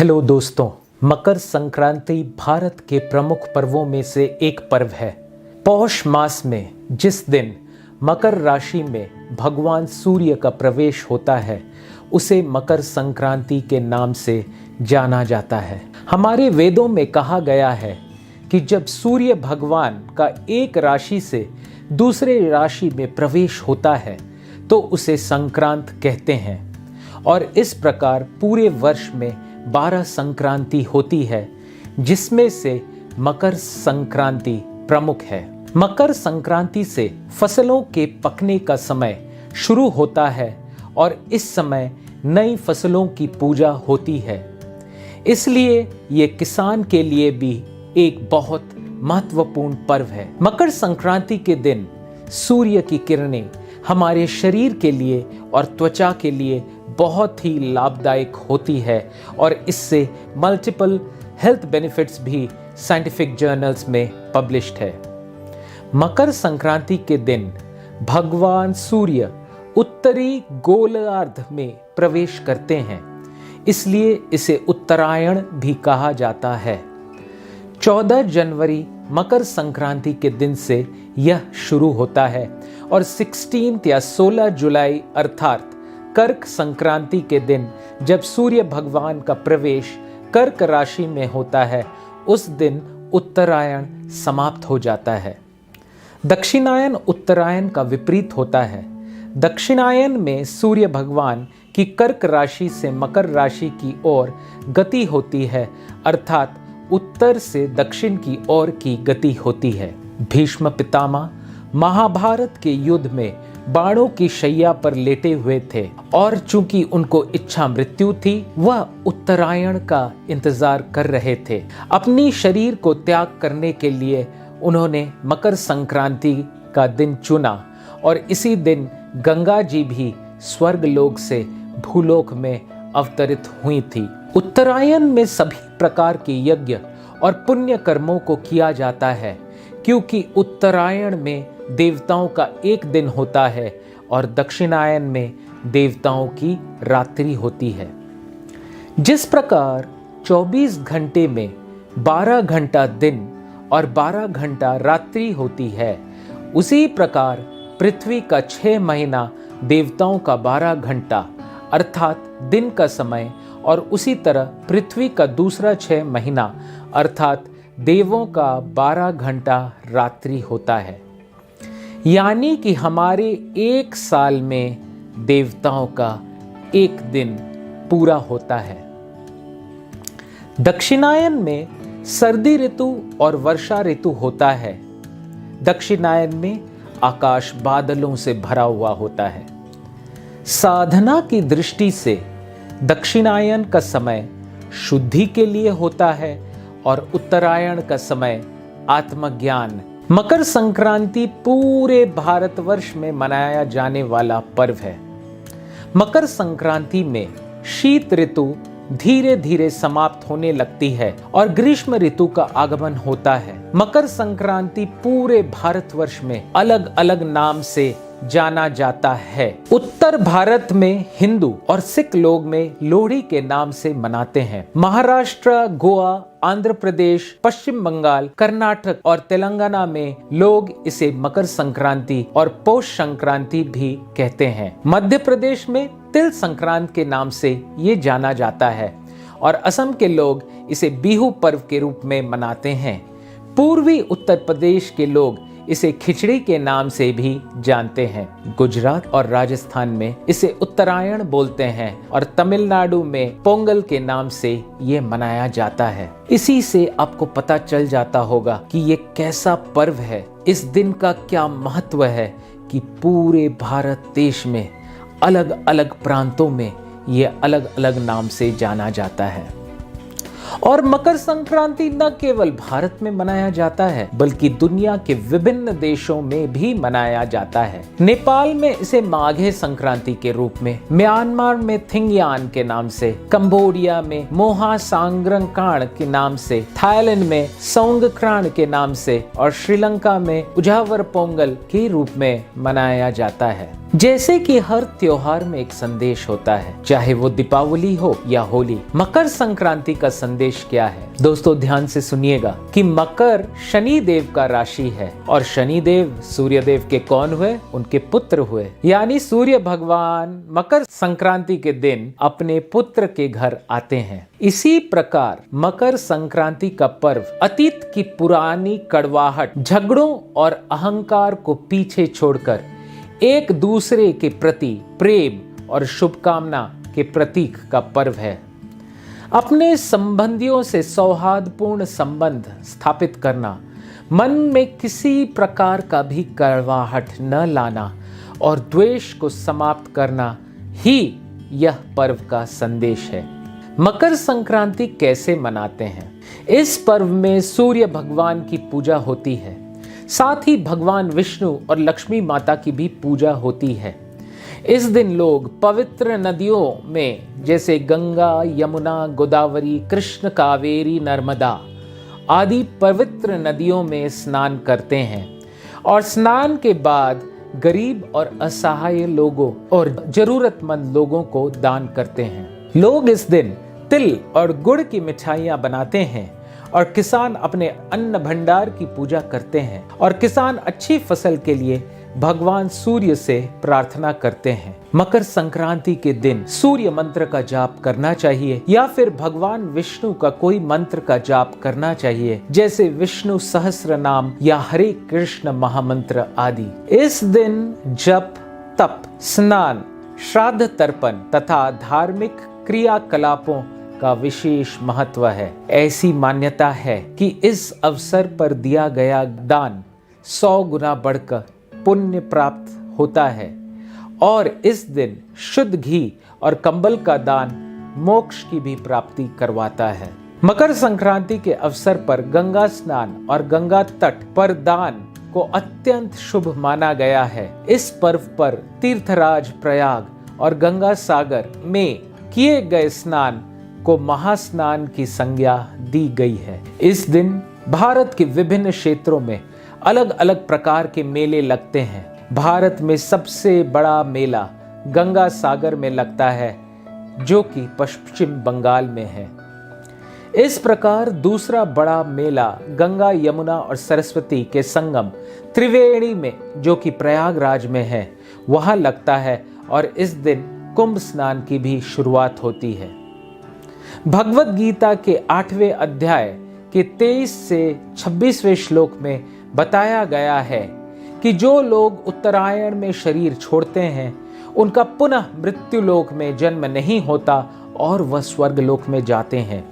Hello दोस्तों, मकर संक्रांति भारत के प्रमुख पर्वों में से एक पर्व है। पौष मास में जिस दिन मकर राशि में भगवान सूर्य का प्रवेश होता है उसे मकर संक्रांति के नाम से जाना जाता है। हमारे वेदों में कहा गया है कि जब सूर्य भगवान का एक राशि से दूसरे राशि में प्रवेश होता है तो उसे संक्रांत कहते हैं और इस प्रकार पूरे वर्ष में 12 संक्रांति होती है, जिसमें से मकर संक्रांति प्रमुख है। मकर संक्रांति से फसलों के पकने का समय शुरू होता है और इस समय नई फसलों की पूजा होती है, इसलिए ये किसान के लिए भी एक बहुत महत्वपूर्ण पर्व है। मकर संक्रांति के दिन सूर्य की किरणें हमारे शरीर के लिए और त्वचा के लिए बहुत ही लाभदायक होती है और इससे मल्टीपल हेल्थ बेनिफिट्स भी साइंटिफिक जर्नल्स में पब्लिश्ड है। मकर संक्रांति के दिन भगवान सूर्य उत्तरी गोलार्ध में प्रवेश करते हैं, इसलिए इसे उत्तरायण भी कहा जाता है। 14 जनवरी मकर संक्रांति के दिन से यह शुरू होता है और 16 या 16 जुलाई अर्थात कर्क संक्रांति के दिन जब सूर्य भगवान का प्रवेश कर्क राशि में होता है उस दिन उत्तरायण समाप्त हो जाता है। दक्षिणायन उत्तरायण का विपरीत होता है। दक्षिणायन में सूर्य भगवान की कर्क राशि से मकर राशि की ओर गति होती है, अर्थात उत्तर से दक्षिण की ओर की गति होती है। भीष्म पितामह महाभारत के युद्ध में बाणों की शैया पर लेटे हुए थे और चूंकि उनको इच्छा मृत्यु थी, वह उत्तरायण का इंतजार कर रहे थे। अपनी शरीर को त्याग करने के लिए उन्होंने मकर संक्रांति का दिन चुना और इसी दिन गंगा जी भी स्वर्गलोक से भूलोक में अवतरित हुई थी। उत्तरायण में सभी प्रकार के यज्ञ और पुण्य कर्मों को किया जाता है, क्योंकि उत्तरायण में देवताओं का एक दिन होता है और दक्षिणायन में देवताओं की रात्रि होती है। जिस प्रकार 24 घंटे में 12 घंटा दिन और 12 घंटा रात्रि होती है, उसी प्रकार पृथ्वी का 6 महीना देवताओं का 12 घंटा अर्थात दिन का समय और उसी तरह पृथ्वी का दूसरा 6 महीना अर्थात देवों का 12 घंटा रात्रि होता है। यानी कि हमारे एक साल में देवताओं का एक दिन पूरा होता है। दक्षिणायन में सर्दी ऋतु और वर्षा ऋतु होता है। दक्षिणायन में आकाश बादलों से भरा हुआ होता है। साधना की दृष्टि से दक्षिणायन का समय शुद्धि के लिए होता है और उत्तरायण का समय आत्मज्ञान। मकर संक्रांति पूरे भारतवर्ष में मनाया जाने वाला पर्व है। मकर संक्रांति में शीत ऋतु धीरे धीरे समाप्त होने लगती है और ग्रीष्म ऋतु का आगमन होता है। मकर संक्रांति पूरे भारतवर्ष में अलग अलग नाम से जाना जाता है। उत्तर भारत में हिंदू और सिख लोग में लोहड़ी के नाम से मनाते हैं। महाराष्ट्र, गोवा, आंध्र प्रदेश, पश्चिम बंगाल, कर्नाटक और तेलंगाना में लोग इसे मकर संक्रांति और पौष संक्रांति भी कहते हैं। मध्य प्रदेश में तिल संक्रांति के नाम से ये जाना जाता है और असम के लोग इसे बिहू पर्व के रूप में मनाते हैं। पूर्वी उत्तर प्रदेश के लोग इसे खिचड़ी के नाम से भी जानते हैं। गुजरात और राजस्थान में इसे उत्तरायण बोलते हैं और तमिलनाडु में पोंगल के नाम से ये मनाया जाता है। इसी से आपको पता चल जाता होगा कि ये कैसा पर्व है, इस दिन का क्या महत्व है कि पूरे भारत देश में अलग अलग प्रांतों में ये अलग अलग नाम से जाना जाता है। और मकर संक्रांति न केवल भारत में मनाया जाता है बल्कि दुनिया के विभिन्न देशों में भी मनाया जाता है। नेपाल में इसे माघे संक्रांति के रूप में, म्यांमार में थिंगयान के नाम से, कंबोडिया में मोहा सांग्रंकाण के नाम से, थाईलैंड में सोंगक्रांड के नाम से और श्रीलंका में उजावर पोंगल के रूप में मनाया जाता है। जैसे कि हर त्योहार में एक संदेश होता है, चाहे वो दीपावली हो या होली, मकर संक्रांति का संदेश क्या है? दोस्तों ध्यान से सुनिएगा कि मकर शनि देव का राशि है और शनि देव सूर्य देव के कौन हुए? उनके पुत्र हुए। यानी सूर्य भगवान मकर संक्रांति के दिन अपने पुत्र के घर आते हैं। इसी प्रकार मकर संक्रांति का पर्व अतीत की पुरानी कड़वाहट, झगड़ों और अहंकार को पीछे छोड़कर एक दूसरे के प्रति प्रेम और शुभकामना के प्रतीक का पर्व है। अपने संबंधियों से सौहार्दपूर्ण संबंध स्थापित करना, मन में किसी प्रकार का भी कड़वाहट न लाना और द्वेष को समाप्त करना ही यह पर्व का संदेश है। मकर संक्रांति कैसे मनाते हैं? इस पर्व में सूर्य भगवान की पूजा होती है, साथ ही भगवान विष्णु और लक्ष्मी माता की भी पूजा होती है। इस दिन लोग पवित्र नदियों में जैसे गंगा, यमुना, गोदावरी, कृष्ण, कावेरी, नर्मदा आदि पवित्र नदियों में स्नान करते हैं और स्नान के बाद गरीब और असहाय लोगों और जरूरतमंद लोगों को दान करते हैं। लोग इस दिन तिल और गुड़ की मिठाइयां बनाते हैं और किसान अपने अन्न भंडार की पूजा करते हैं और किसान अच्छी फसल के लिए भगवान सूर्य से प्रार्थना करते हैं। मकर संक्रांति के दिन सूर्य मंत्र का जाप करना चाहिए या फिर भगवान विष्णु का कोई मंत्र का जाप करना चाहिए, जैसे विष्णु सहस्त्र नाम या हरे कृष्ण महामंत्र आदि। इस दिन जप, तप, स्नान, श्राद्ध तर्पण तथा धार्मिक क्रियाकलापों का विशेष महत्व है। ऐसी मान्यता है कि इस अवसर पर दिया गया दान 100 गुना बढ़कर पुण्य प्राप्त होता है और इस दिन शुद्ध घी और कंबल का दान मोक्ष की भी प्राप्ति करवाता है। मकर संक्रांति के अवसर पर गंगा स्नान और गंगा तट पर दान को अत्यंत शुभ माना गया है। इस पर्व पर तीर्थराज प्रयाग और गंगा सागर में किए गए स्नान को महास्नान की संज्ञा दी गई है। इस दिन भारत के विभिन्न क्षेत्रों में अलग अलग प्रकार के मेले लगते हैं। भारत में सबसे बड़ा मेला गंगा सागर में लगता है, जो कि पश्चिम बंगाल में है। इस प्रकार दूसरा बड़ा मेला गंगा, यमुना और सरस्वती के संगम त्रिवेणी में, जो कि प्रयागराज में है, वहां लगता है और इस दिन कुंभ स्नान की भी शुरुआत होती है। भगवत गीता के 8वें अध्याय के 23 से 26वें श्लोक में बताया गया है कि जो लोग उत्तरायण में शरीर छोड़ते हैं उनका पुनः मृत्यु लोक में जन्म नहीं होता और वह स्वर्ग लोक में जाते हैं,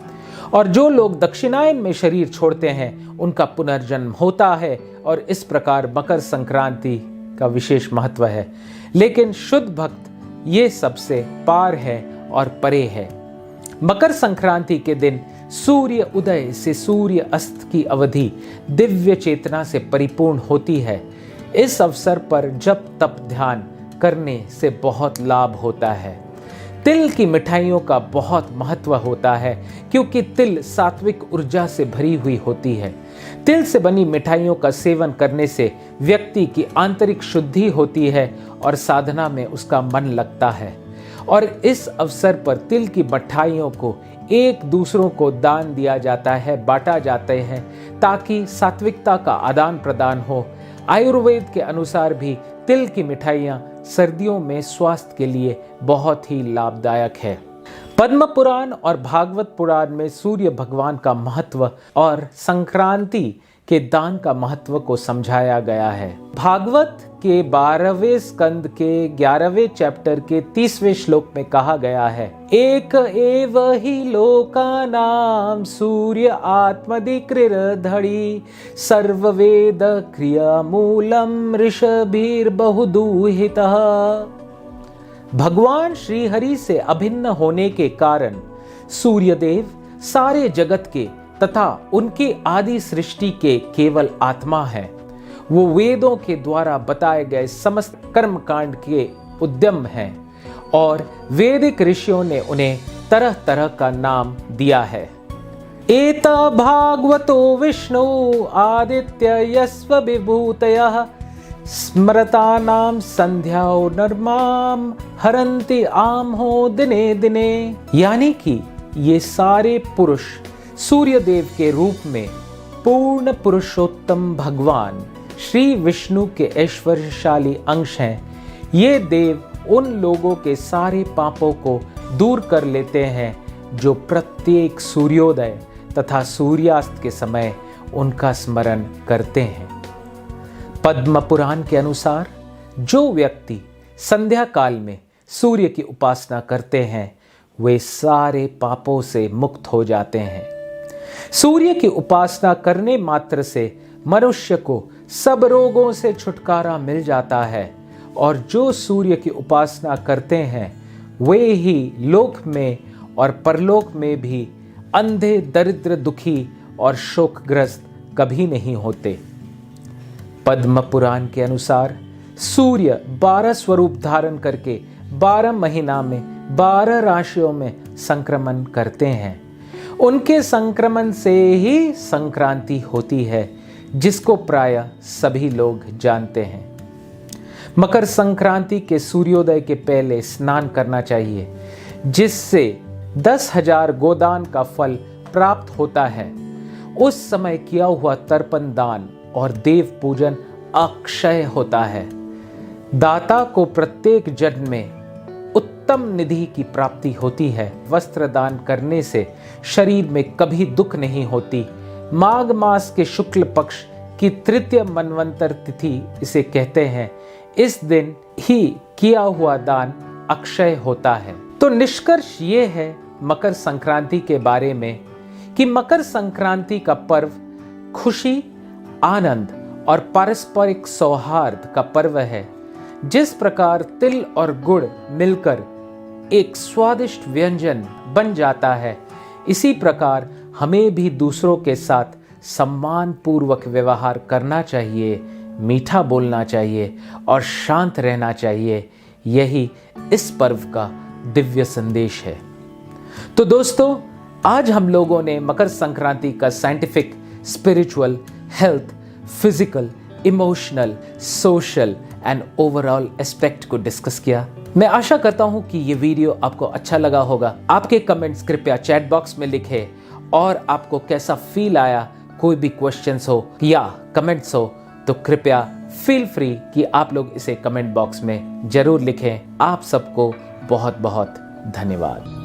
और जो लोग दक्षिणायन में शरीर छोड़ते हैं उनका पुनर्जन्म होता है। और इस प्रकार मकर संक्रांति का विशेष महत्व है, लेकिन शुद्ध भक्त ये सबसे पार है और परे है। मकर संक्रांति के दिन सूर्य उदय से सूर्य अस्त की अवधि दिव्य चेतना से परिपूर्ण होती है। इस अवसर पर जप, तप, ध्यान करने से बहुत लाभ होता है। तिल की मिठाइयों का बहुत महत्व होता है क्योंकि तिल सात्विक ऊर्जा से भरी हुई होती है। तिल से बनी मिठाइयों का सेवन करने से व्यक्ति की आंतरिक शुद्धि होती है और साधना में उसका मन लगता है। और इस अवसर पर तिल की मिठाइयों को एक दूसरों को दान दिया जाता है, बांटा जाते हैं, ताकि सात्विकता का आदान प्रदान हो। आयुर्वेद के अनुसार भी तिल की मिठाइयाँ सर्दियों में स्वास्थ्य के लिए बहुत ही लाभदायक है। पद्म पुराण और भागवत पुराण में सूर्य भगवान का महत्व और संक्रांति के दान का महत्व को समझाया गया है। भागवत के 12वें स्कंद के 11वें चैप्टर के 30वें श्लोक में कहा गया है, एक एव ही लोकानां सूर्य आत्मदिक्रिर धड़ी सर्ववेद क्रिया मूलम ऋषभिर बहुदूहितः। भगवान श्री हरि से अभिन्न होने के कारण सूर्यदेव सारे जगत के तथा उनके आदि सृष्टि के केवल आत्मा है। वो वेदों के द्वारा बताए गए समस्त कर्मकांड के उद्यम हैं और वैदिक ऋषियों ने उन्हें तरह तरह का नाम दिया है। एता भागवतो विष्णु आदित्य यस्व विभूतयः स्मरतानां संध्याओ नर्माम हरन्ति आम हो दिने दिने। यानी कि ये सारे पुरुष सूर्य देव के रूप में पूर्ण पुरुषोत्तम भगवान श्री विष्णु के ऐश्वर्यशाली अंश हैं। ये देव उन लोगों के सारे पापों को दूर कर लेते हैं जो प्रत्येक सूर्योदय तथा सूर्यास्त के समय उनका स्मरण करते हैं। पद्म पुराण के अनुसार जो व्यक्ति संध्या काल में सूर्य की उपासना करते हैं वे सारे पापों से मुक्त हो जाते हैं। सूर्य की उपासना करने मात्र से मनुष्य को सब रोगों से छुटकारा मिल जाता है और जो सूर्य की उपासना करते हैं वे ही लोक में और परलोक में भी अंधे, दरिद्र, दुखी और शोकग्रस्त कभी नहीं होते। पद्म पुराण के अनुसार सूर्य 12 स्वरूप धारण करके 12 महीना में 12 राशियों में संक्रमण करते हैं। उनके संक्रमण से ही संक्रांति होती है, जिसको प्रायः सभी लोग जानते हैं। मकर संक्रांति के सूर्योदय के पहले स्नान करना चाहिए, जिससे 10,000 गोदान का फल प्राप्त होता है। उस समय किया हुआ तर्पण दान और देव पूजन अक्षय होता है। दाता को प्रत्येक जन्म में उत्तम निधि की प्राप्ति होती है। वस्त्र दान करने से शरीर में कभी दुख नहीं होती। माघ मास के शुक्ल पक्ष की तृतीय मनवंतर तिथि इसे कहते हैं। इस दिन ही किया हुआ दान अक्षय होता है। तो निष्कर्ष ये है मकर संक्रांति के बारे में कि मकर संक्रांति का पर्व खुशी, आनंद और पारस्परिक सौहार्द का पर्व है। जिस प्रकार तिल और गुड़ मिलकर एक स्वादिष्ट व्यंजन बन जाता है, इसी प्रकार हमें भी दूसरों के साथ सम्मान पूर्वक व्यवहार करना चाहिए, मीठा बोलना चाहिए और शांत रहना चाहिए। यही इस पर्व का दिव्य संदेश है। तो दोस्तों, आज हम लोगों ने मकर संक्रांति का scientific, spiritual, health, physical, emotional, social and overall aspect को डिस्कस किया। मैं आशा करता हूं कि ये वीडियो आपको अच्छा लगा होगा। आपके कमेंट्स कृपया चैट बॉक्स में लिखें और आपको कैसा फील आया, कोई भी क्वेश्चंस हो या कमेंट्स हो तो कृपया फील फ्री कि आप लोग इसे कमेंट बॉक्स में जरूर लिखें। आप सबको बहुत बहुत धन्यवाद।